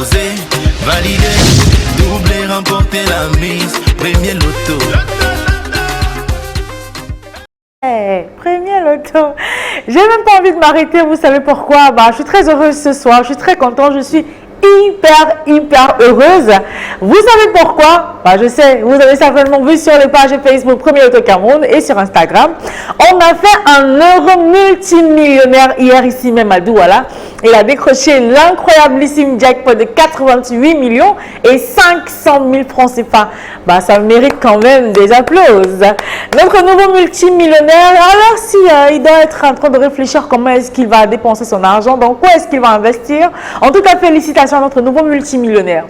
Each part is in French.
Oser, valider, doubler, remporter la mise. Premier loto. Premier loto. J'ai même pas envie de m'arrêter, vous savez pourquoi? Je suis très heureuse ce soir, je suis très contente, je suis hyper heureuse. Vous savez pourquoi? Je sais, vous avez certainement vu sur les pages Facebook Premier Loto Cameroun et sur Instagram. On a fait un heureux multimillionnaire hier ici même à Douala. Il a décroché l'incroyablissime jackpot de 88 millions et 500 000 francs CFA. Ça mérite quand même des applaudissements. Notre nouveau multimillionnaire, alors si il doit être en train de réfléchir comment est-ce qu'il va dépenser son argent, dans quoi est-ce qu'il va investir. En tout cas, félicitations à notre nouveau multimillionnaire.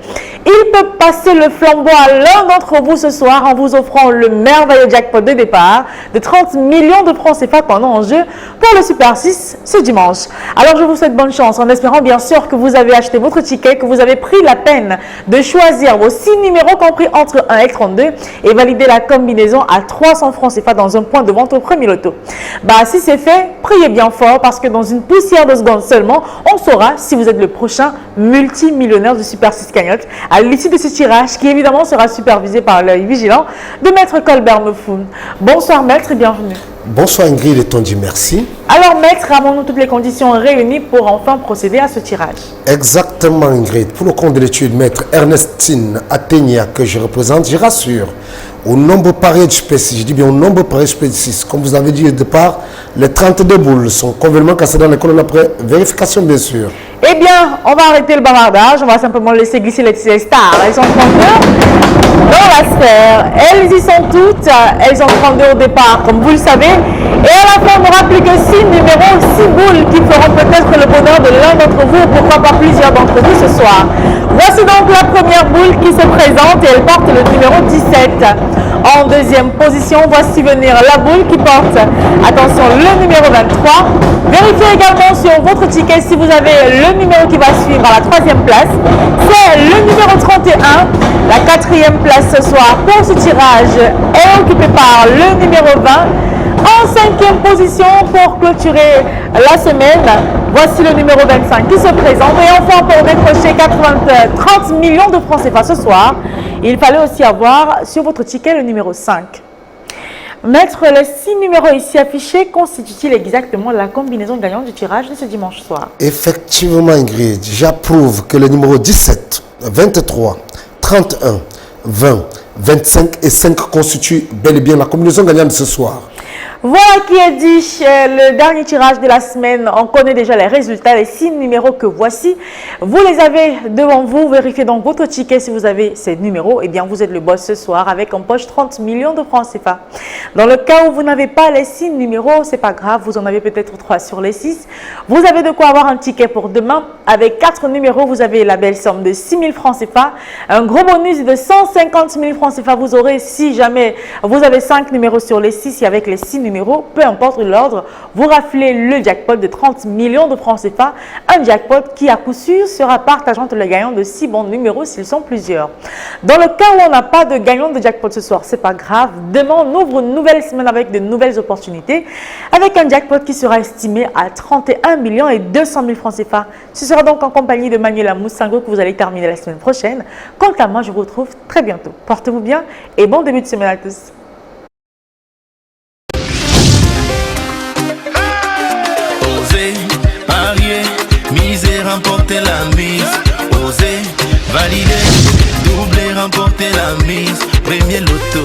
Il peut passer le flambeau à l'un d'entre vous ce soir en vous offrant le merveilleux jackpot de départ de 30 millions de francs CFA pendant en jeu pour le Super 6 ce dimanche. Alors je vous souhaite bonne chance en espérant bien sûr que vous avez acheté votre ticket, que vous avez pris la peine de choisir vos 6 numéros compris entre 1 et 32 et valider la combinaison à 300 francs CFA dans un point de vente au premier loto. Si c'est fait, priez bien fort parce que dans une poussière de secondes seulement, on saura si vous êtes le prochain multimillionnaire du Super 6 Cagnotte à l'issue de ce tirage qui évidemment sera supervisé par l'œil vigilant de Maître Colbert Mefoun. Bonsoir Maître et bienvenue. Bonsoir Ingrid et on dit merci. Alors Maître, avons-nous toutes les conditions réunies pour enfin procéder à ce tirage? Exactement Ingrid. Pour le compte de l'étude, Maître Ernestine Athénia que je représente, je rassure. Au nombre pareil de spécies, je dis bien au nombre pareil de spécies, comme vous avez dit au départ, les 32 boules sont convenablement cassées dans les colonnes après vérification bien sûr. Eh bien, on va arrêter le bavardage, on va simplement laisser glisser les stars. Elles sont 32 dans la sphère, elles y sont toutes, elles sont 32 au départ, comme vous le savez. Et à la fin, on n'aura plus que 6 numéros, 6 boules qui feront peut-être le bonheur de l'un d'entre vous, ou pourquoi pas plusieurs d'entre vous ce soir. Voici donc la première boule qui se présente et elle porte le numéro 17. En deuxième position, voici venir la boule qui porte, attention, le numéro 23. Vérifiez également sur votre ticket si vous avez le numéro qui va suivre à la troisième place. C'est le numéro 31. La quatrième place ce soir pour ce tirage est occupée par le numéro 20. En cinquième position pour clôturer la semaine, voici le numéro 25 qui se présente. Et enfin, pour décrocher 30 millions de francs CFA ce soir, il fallait aussi avoir sur votre ticket le numéro 5. Maître, les 6 numéros ici affichés constituent-ils exactement la combinaison gagnante du tirage de ce dimanche soir? Effectivement Ingrid, j'approuve que les numéros 17, 23, 31, 20, 25 et 5 constituent bel et bien la combinaison gagnante de ce soir. Voilà qui est dit, le dernier tirage de la semaine, on connaît déjà les résultats, les 6 numéros que voici. Vous les avez devant vous, vérifiez donc votre ticket si vous avez ces numéros, et bien vous êtes le boss ce soir avec en poche 30 millions de francs CFA. Dans le cas où vous n'avez pas les 6 numéros, c'est pas grave, vous en avez peut-être 3 sur les 6. Vous avez de quoi avoir un ticket pour demain. Avec 4 numéros, vous avez la belle somme de 6 000 francs CFA. Un gros bonus de 150 000 francs CFA vous aurez si jamais vous avez 5 numéros sur les 6 et avec les 6 numéros, peu importe l'ordre, vous raflez le jackpot de 30 millions de francs CFA, un jackpot qui à coup sûr sera partagé entre les gagnants de 6 bons numéros s'ils sont plusieurs. Dans le cas où on n'a pas de gagnant de jackpot ce soir, c'est pas grave, demain on ouvre une nouvelle semaine avec de nouvelles opportunités, avec un jackpot qui sera estimé à 31 millions et 200 000 francs CFA. Ce sera donc en compagnie de Manuela Moussango que vous allez terminer la semaine prochaine. Quant à moi, je vous retrouve très bientôt. Portez-vous bien et bon début de semaine à tous. Remporter la mise, oser, valider, doubler, remporter la mise, premier loto.